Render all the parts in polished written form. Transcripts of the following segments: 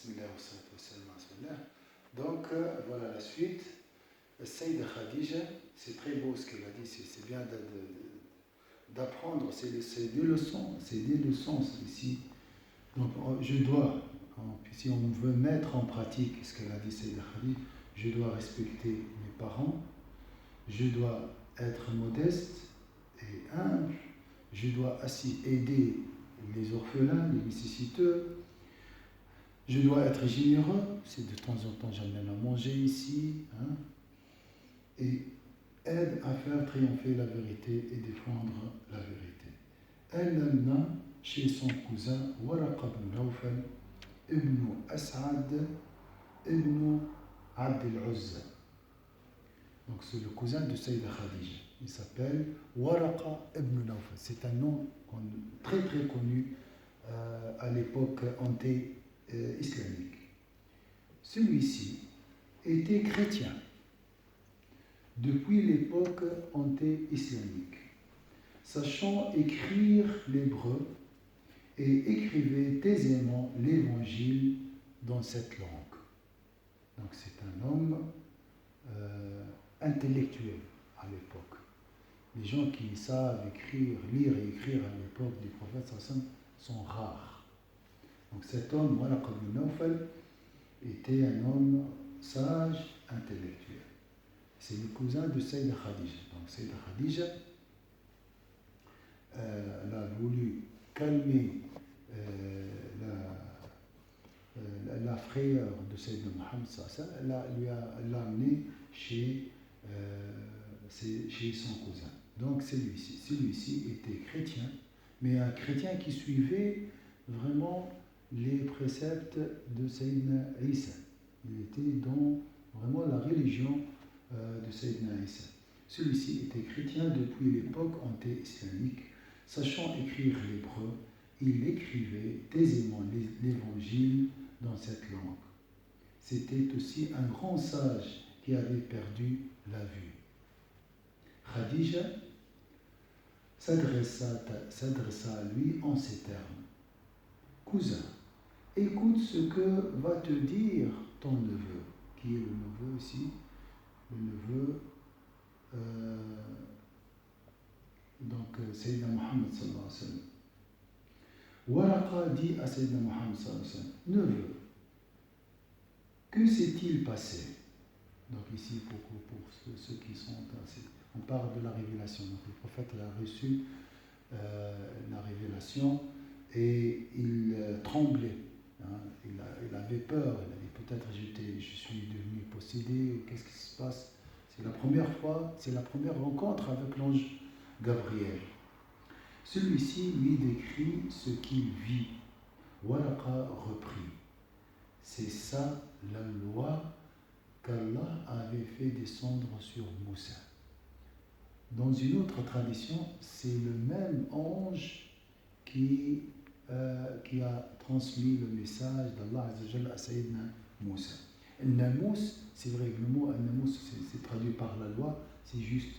Bismillah wa salatu wa salam ala Rasulillah. Donc, voilà la suite. Sayyida Khadija, c'est très beau ce qu'elle a dit, c'est bien d'apprendre, c'est des leçons ici. Donc, je dois, si on veut mettre en pratique ce qu'elle a dit, Sayyida Khadija, je dois respecter mes parents, je dois être modeste et humble, je dois aussi aider les orphelins, les nécessiteux. Je dois être généreux, c'est de temps en temps j'amène à manger ici, hein, et aide à faire triompher la vérité et défendre la vérité. Elle l'amena chez son cousin Waraqa ibn Nawfal ibn As'ad ibn Abd al-Uzza. Donc c'est le cousin de Sayyida Khadija. Il s'appelle Waraqa ibn Nawfal. C'est un nom très très connu à l'époque islamique. Celui-ci était chrétien depuis l'époque anté-islamique, sachant écrire l'hébreu et écrivait aisément l'évangile dans cette langue. Donc c'est un homme intellectuel à l'époque. Les gens qui savent lire et écrire à l'époque du prophète sont rares. Donc cet homme, Waraqa ibn Nawfal, était un homme sage, intellectuel. C'est le cousin de Sayyida Khadija. Donc Sayyida Khadija, elle a voulu calmer la frayeur de Sayyidina Muhammad, elle l'a amené chez son cousin. Donc celui-ci était chrétien, mais un chrétien qui suivait vraiment les préceptes de Sayyidina Isa. Il était dans vraiment la religion de Sayyidina Isa. Celui-ci était chrétien depuis l'époque anté-islamique. Sachant écrire l'hébreu, il écrivait aisément l'évangile dans cette langue. C'était aussi un grand sage qui avait perdu la vue. Khadija s'adressa à lui en ces termes. Cousin, écoute ce que va te dire ton neveu, qui est le neveu ici, le neveu, Sayyidina Muhammad sallallahu alayhi wa sallam. Waraqa dit à Sayyidina Muhammad sallallahu alayhi wa sallam, neveu, que s'est-il passé? Donc ici, pour ceux qui sont ainsi, on parle de la révélation. Donc le prophète a reçu la révélation et il tremblait. Hein, il avait peur, il avait peut-être je suis devenu possédé, qu'est-ce qui se passe? C'est la première rencontre avec l'ange Gabriel. Celui-ci lui décrit ce qu'il vit. Waraqa reprit. C'est ça la loi qu'Allah avait fait descendre sur Moussa. Dans une autre tradition, c'est le même ange qui a transmis le message d'Allah à Sayyidina Moussa. Al-Namous, c'est vrai que le mot Al-Namous, c'est traduit par la loi, c'est juste,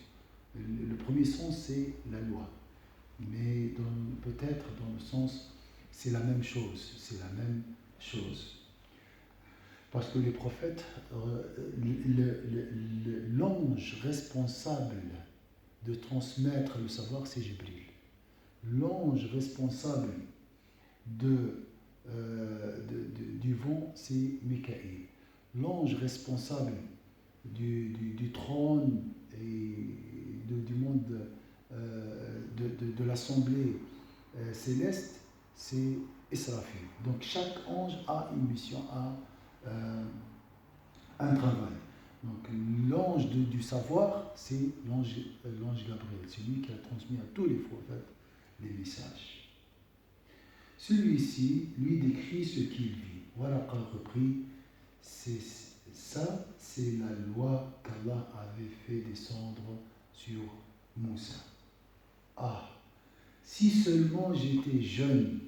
le premier sens c'est la loi. Mais peut-être dans le sens, c'est la même chose. Parce que les prophètes, l'ange responsable de transmettre le savoir, c'est Jibril. L'ange responsable du vent, c'est Mikaïl. L'ange responsable du trône et du monde de l'assemblée céleste, c'est Israfil. Donc chaque ange a une mission, un travail. Donc l'ange du savoir, c'est l'ange Gabriel, c'est lui qui a transmis à tous les prophètes les messages. Celui-ci lui décrit ce qu'il vit. Waraqa reprit, c'est la loi qu'Allah avait fait descendre sur Moussa. Ah, si seulement j'étais jeune,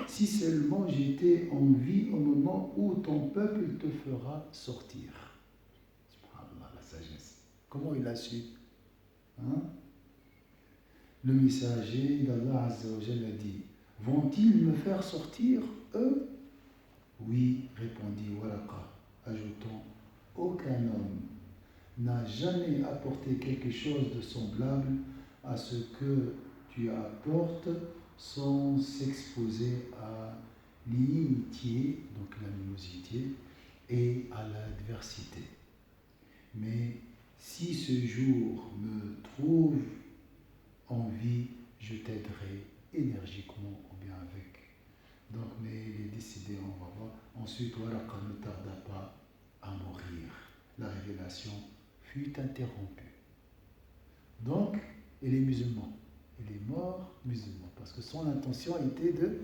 si seulement j'étais en vie au moment où ton peuple te fera sortir. Subhanallah, la sagesse. Comment il a su? Hein? Le messager d'Allah Azza wa Jalla a dit, vont-ils me faire sortir, eux? Oui, répondit Waraqa, ajoutant, aucun homme n'a jamais apporté quelque chose de semblable à ce que tu apportes sans s'exposer à l'inimitié, donc l'animosité, et à l'adversité. Mais si ce jour me trouve en vie, je t'aiderai énergiquement ou bien avec. Donc, mais il est décidé, on va voir. Ensuite, Waraqa ne tarda pas à mourir. La révélation fut interrompue. Donc, il est musulman. Il est mort musulman parce que son intention était de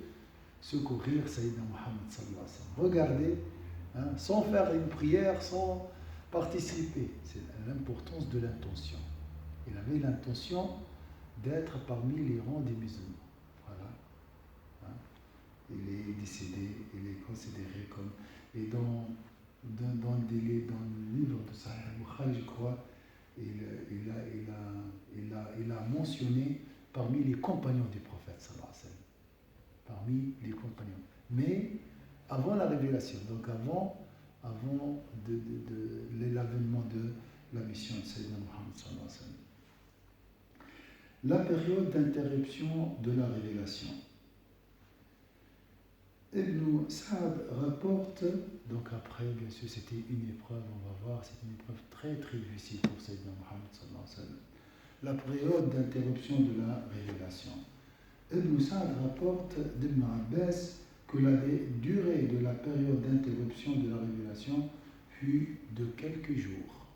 secourir Sayyidina Muhammad sallallahu alayhi wa sallam. Regardez, hein, sans faire une prière, sans participer. C'est l'importance de l'intention. Il avait l'intention d'être parmi les rangs des musulmans. Voilà. Hein. Il est décédé, il est considéré comme. Et dans le livre de Sahih al-Bukhari, je crois, il a mentionné parmi les compagnons du prophète sallallahu alayhi wa sallam. Parmi les compagnons. Mais avant la révélation, donc avant l'avènement de la mission de Sayyidina Muhammad sallallahu alayhi wa sallam. La période d'interruption de la révélation. Ibn Sa'd rapporte, donc après, bien sûr, c'était une épreuve, on va voir, c'est une épreuve très très difficile pour Sayyidina Muhammad sallallahu alayhi wa sallam. La période d'interruption de la révélation. Ibn Sa'd rapporte d'Ibn Abbas que la durée de la période d'interruption de la révélation fut de quelques jours.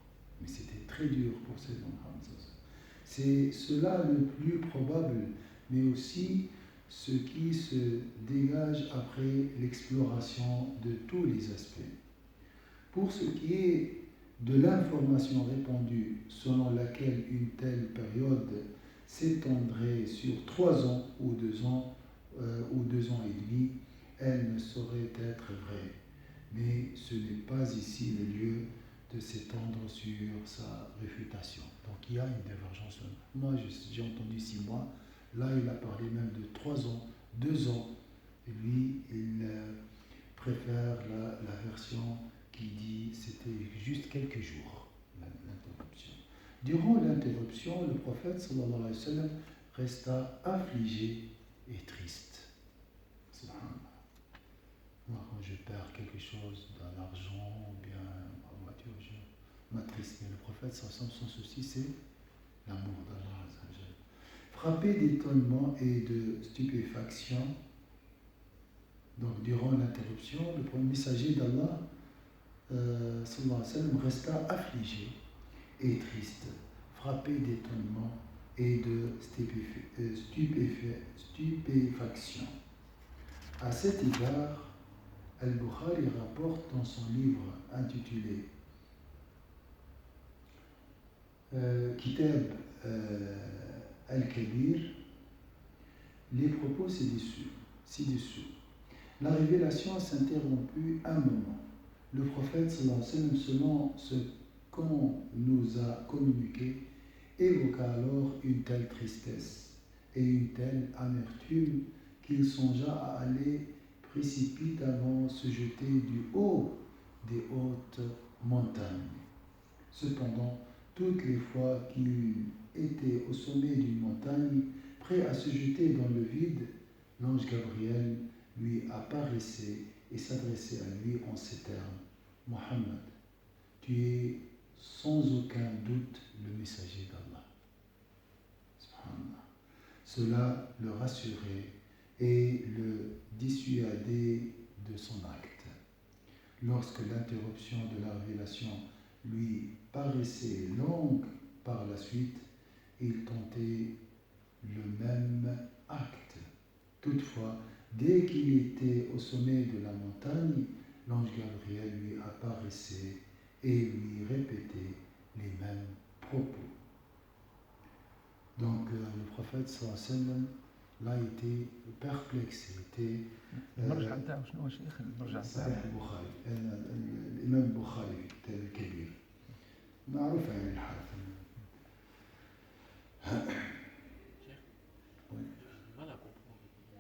Mais c'était très dur pour Sayyidina Muhammad sallallahu alayhi wa sallam. C'est cela le plus probable, mais aussi ce qui se dégage après l'exploration de tous les aspects. Pour ce qui est de l'information répandue selon laquelle une telle période s'étendrait sur 3 ans ou 2 ans ou 2 ans et demi, elle ne saurait être vraie. Mais ce n'est pas ici le lieu de s'étendre sur sa réfutation. Donc il y a une divergence. Moi j'ai entendu 6 mois, là il a parlé même de 3 ans, 2 ans. Et lui il préfère la version qui dit c'était juste quelques jours, l'interruption. Durant l'interruption, le prophète sallallahu alayhi wa sallam resta affligé et triste. Moi, quand je perds quelque chose, de l'argent ou bien ma voiture, je m'attriste. Mais le prophète, son souci, c'est l'amour d'Allah. Frappé d'étonnement et de stupéfaction, donc durant l'interruption, le premier messager d'Allah, sallallahu alayhi wa sallam, resta affligé et triste, frappé d'étonnement et de stupéfaction. À cet égard, Al-Bukhari rapporte dans son livre intitulé Kitab Al-Kabir les propos ci-dessus. La révélation s'interromput un moment. Le prophète, sallallahu alayhi wa sallam, selon ce qu'on nous a communiqué, évoqua alors une telle tristesse et une telle amertume qu'il songea à aller précipitamment se jeter du haut des hautes montagnes. Cependant, toutes les fois qu'il était au sommet d'une montagne, prêt à se jeter dans le vide, l'ange Gabriel lui apparaissait et s'adressait à lui en ces termes: Mohammed, tu es sans aucun doute le messager d'Allah. Cela le rassurait et le dissuadait de son acte. Lorsque l'interruption de la révélation lui paraissait longue par la suite, il tentait le même acte. Toutefois, dès qu'il était au sommet de la montagne, l'ange Gabriel lui apparaissait et lui répétait les mêmes propos. Donc le prophète sallallahu alayhi wa sallam là était perplexe, était المرجع نتاعو شنو هو شيخ المرجع صحيح البخاري الإمام البخاري في الكتاب الكبير معروف يعني الحرف.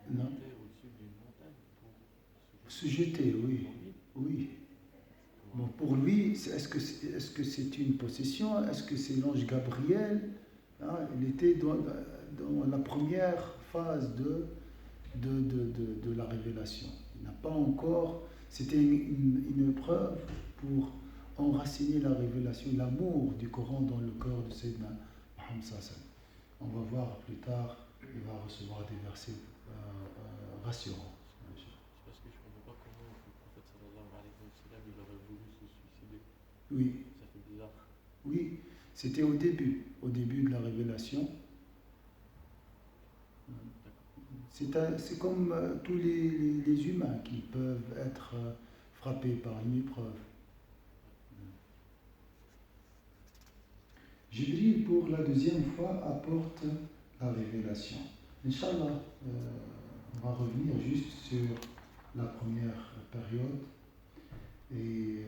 Non. Se jeter, oui. Oui. Bon, pour lui, est-ce que c'est une possession? Est-ce que c'est l'ange Gabriel? Hein, il était dans la première phase de la révélation. Il n'a pas encore. C'était une épreuve pour enraciner la révélation, l'amour du Coran dans le cœur de Sayyidina Muhammad sallallahu. On va voir plus tard, il va recevoir des versets rassurants. Parce que je ne comprends pas comment le prophète sallallahu alayhi wa sallam il aurait voulu se suicider. Oui. Ça fait bizarre. Oui, c'était au début de la révélation. C'est comme tous les humains qui peuvent être frappés par une épreuve. Jibril, pour la deuxième fois, apporte la révélation. Inch'Allah, on va revenir juste sur la première période. Et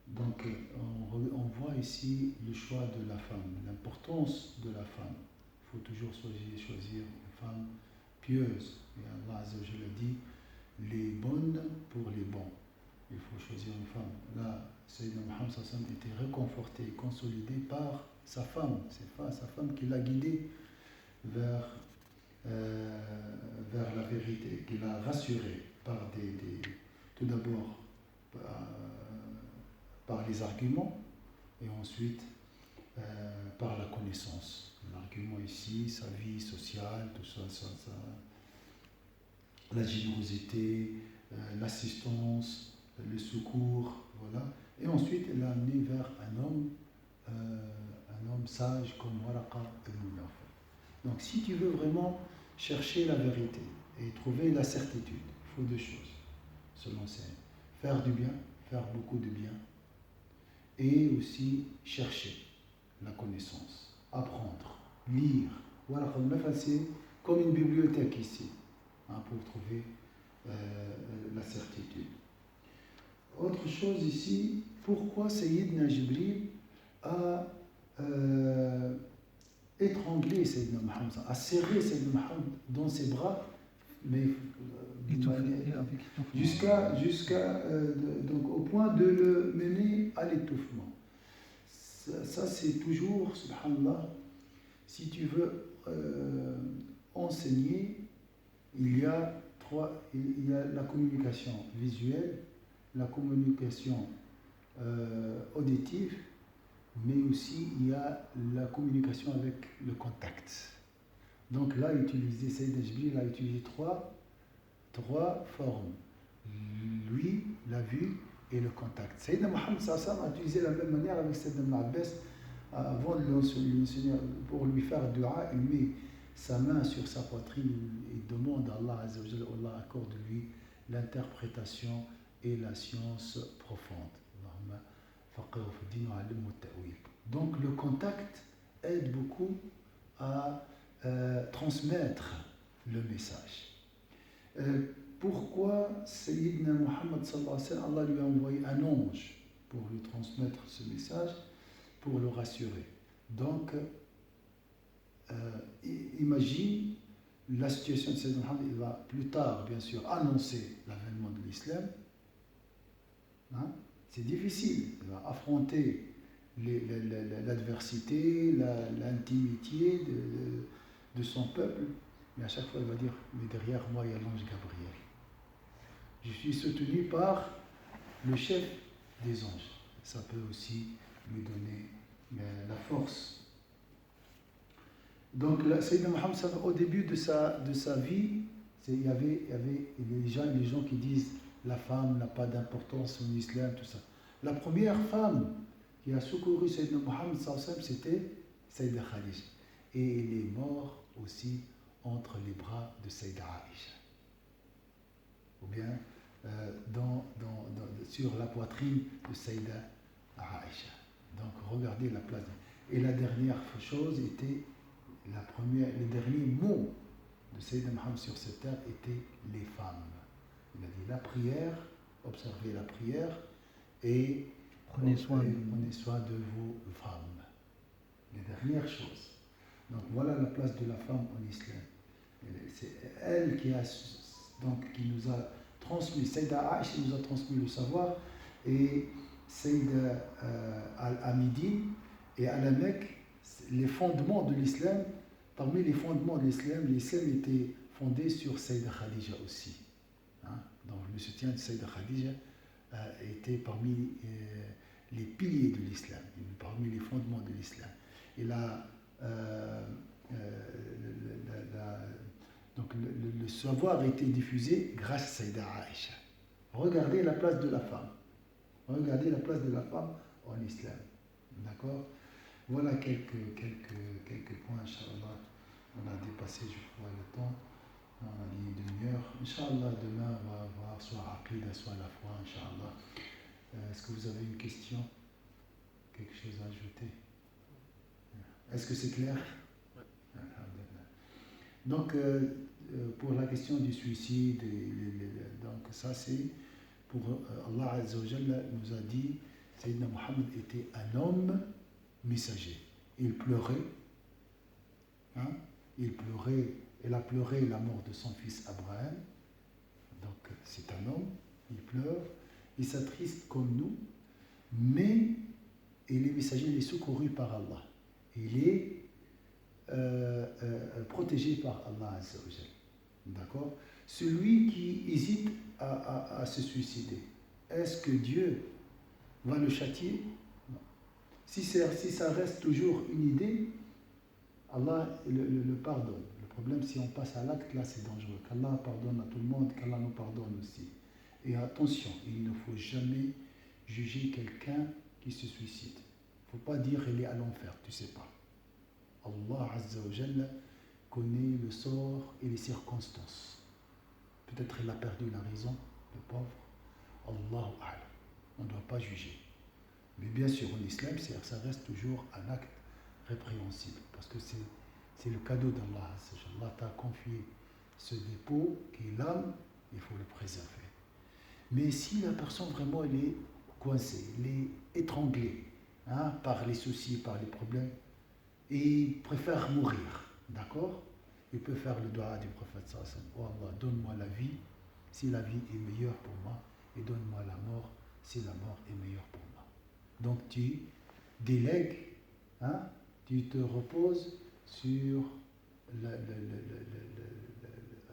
donc, on voit ici le choix de la femme, l'importance de la femme. Il faut toujours choisir une femme pieuse. Et Allah Azza wa Jalla dit les bonnes pour les bons. Il faut choisir une femme. Là, Sayyidina Muhammad sallallahu alayhi wa sallam était réconforté, consolidé par sa femme. C'est sa femme qui l'a guidé vers la vérité, qui l'a rassuré par tout d'abord par les arguments et ensuite par la connaissance. L'argument ici, sa vie sociale, tout ça, la générosité, l'assistance, le secours, voilà. Et ensuite, elle l'a amené vers un homme sage comme Waraqa ibn Nawfal. Donc, si tu veux vraiment chercher la vérité et trouver la certitude, il faut deux choses, selon c'est faire du bien, faire beaucoup de bien, et aussi chercher la connaissance, apprendre, lire. Waraqa ibn Nawfal, c'est comme une bibliothèque ici, hein, pour trouver la certitude. Autre chose ici, pourquoi Sayyidina Jibril a étranglé Sayyidina Muhammad, a serré Sayyidina Muhammad dans ses bras, mais donc au point de le mener à l'étouffement. Ça c'est toujours, subhanallah, si tu veux enseigner, il y a la communication visuelle, la communication auditive, mais aussi il y a la communication avec le contact. Donc là, Sayyidina Jibril a utilisé trois formes. Lui, la vue et le contact. Sayyidina Muhammad sallallahu alayhi wa sallam a utilisé la même manière avec Sayyidina Abbas. Avant de l'enseigner, pour lui faire dua, il met sa main sur sa poitrine et demande à Allah Azza wa Jalla, Allah accorde lui l'interprétation et la science profonde. Donc le contact aide beaucoup à transmettre le message. Pourquoi Sayyidina Muhammad sallallahu alayhi wa sallam, Allah lui a envoyé un ange pour lui transmettre ce message, pour le rassurer. Donc, imagine la situation de Sayyidina Muhammad, il va plus tard, bien sûr, annoncer l'avènement de l'islam. Hein? C'est difficile, il va affronter l'adversité, l'intimité de son peuple, mais à chaque fois il va dire, mais derrière moi il y a l'ange Gabriel. Je suis soutenu par le chef des anges. Ça peut aussi lui donner la force. Donc Sayyidina Muhammad, au début de sa vie, il y avait les gens qui disent la femme n'a pas d'importance en islam, tout ça. La première femme qui a secouru Sayyidina Muhammad, c'était Sayyida Khadija. Et il est mort aussi entre les bras de Sayyida Aïcha. Ou bien sur la poitrine de Sayyida Aïcha. Donc regardez la place. Et la dernière chose était, les derniers mots de Sayyidina Muhammad sur cette terre étaient les femmes. Il a dit la prière, observez la prière et prenez soin de vos femmes. Les dernières choses. Donc voilà la place de la femme en islam. C'est elle qui a donc qui nous a transmis, Sayyida Aïcha nous a transmis le savoir, et Sayyida Al-Hamidi et à la Mecque, les fondements de l'islam, parmi les fondements de l'islam était fondé sur Sayyida Khadija aussi. Hein? Donc le soutien de Sayyida Khadija était parmi les piliers de l'islam, parmi les fondements de l'islam. Et là, donc le savoir a été diffusé grâce à Sayyida Aïcha. Regardez la place de la femme. Regardez la place de la femme en islam. D'accord? Voilà quelques points, Inch'Allah. On a dépassé, je crois, le temps. On a dit une demi-heure. Inch'Allah, demain, on va voir soit Aqida, soit la foi, Inch'Allah. Est-ce que vous avez une question? Quelque chose à ajouter? Est-ce que c'est clair? Ouais. Donc, pour la question du suicide, donc ça c'est pour Allah Azza wa Jalla nous a dit, Sayyidina Muhammad était un homme messager. Il pleurait, hein? Il a pleuré la mort de son fils Abraham. Donc c'est un homme, il pleure, il s'attriste comme nous, mais il est messager, il est secouru par Allah. Il est protégé par Allah Azza wa Jalla. D'accord? Celui qui hésite à se suicider, est-ce que Dieu va le châtier? Non. Si ça reste toujours une idée, Allah le pardonne. Le problème, si on passe à l'acte, là c'est dangereux. Qu'Allah pardonne à tout le monde, qu'Allah nous pardonne aussi. Et attention, il ne faut jamais juger quelqu'un qui se suicide. Il ne faut pas dire il est à l'enfer, tu ne sais pas. Allah Azza wa Jalla connaît le sort et les circonstances. Peut-être il a perdu la raison, le pauvre. Allahu A'lam. On ne doit pas juger. Mais bien sûr, en islam, ça reste toujours un acte répréhensible. Parce que c'est le cadeau d'Allah. Allah t'a confié ce dépôt qui est l'âme, il faut le préserver. Mais si la personne vraiment elle est coincée, elle est étranglée, hein, par les soucis, par les problèmes, et il préfère mourir, d'accord? Il peut faire le doigt du prophète sallallahu alayhi wa sallam. Oh Allah, donne-moi la vie si la vie est meilleure pour moi, et donne-moi la mort si la mort est meilleure pour moi. Donc tu délègues, hein, tu te reposes sur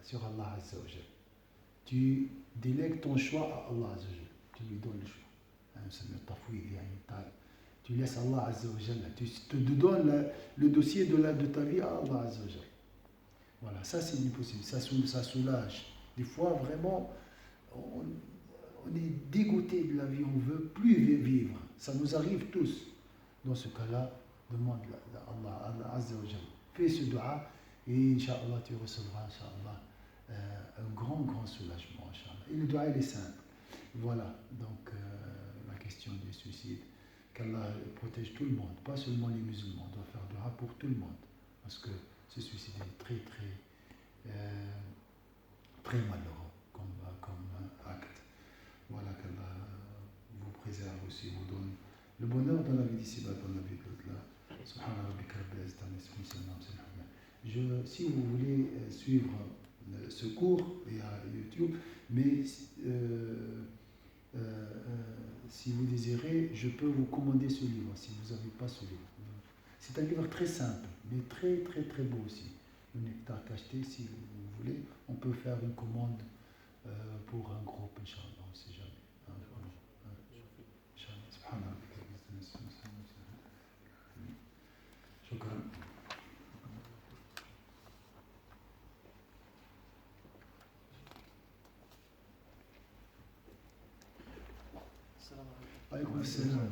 sur Allah Azza wa Jalla. Tu délègues ton choix à Allah Azza wa Jalla. Tu lui donnes le choix. Tu laisses Allah Azza wa Jalla. Tu te donnes le dossier de ta vie à Allah Azza wa Jalla. Voilà, ça c'est impossible. Ça soulage. Des fois, vraiment, on est dégoûté de la vie. On ne veut plus vivre. Ça nous arrive tous. Dans ce cas-là, demande à Allah Azza wa Jalla. Fais ce dua et Inch'Allah, tu recevras, Inch'Allah, un grand soulagement, Inch'Allah. Et le dua, il est simple. Voilà, donc la question du suicide. Qu'Allah protège tout le monde, pas seulement les musulmans. On doit faire dua pour tout le monde. Parce que se suicider est très malheureux comme acte. Voilà, qu'Allah vous préserve aussi, vous donne le bonheur dans la vie d'ici-bas, dans la vie de l'au-delà. Si vous voulez suivre ce cours, il y a YouTube, mais si vous désirez, je peux vous commander ce livre, si vous n'avez pas ce livre. C'est un livre très simple, mais très beau aussi. Le Nectar Cacheté, si vous voulez, on peut faire une commande pour un groupe, Inch'Allah, on ne sait jamais. Inch'Allah, subhanallah. شكرا. السلام عليكم. عليكم السلام.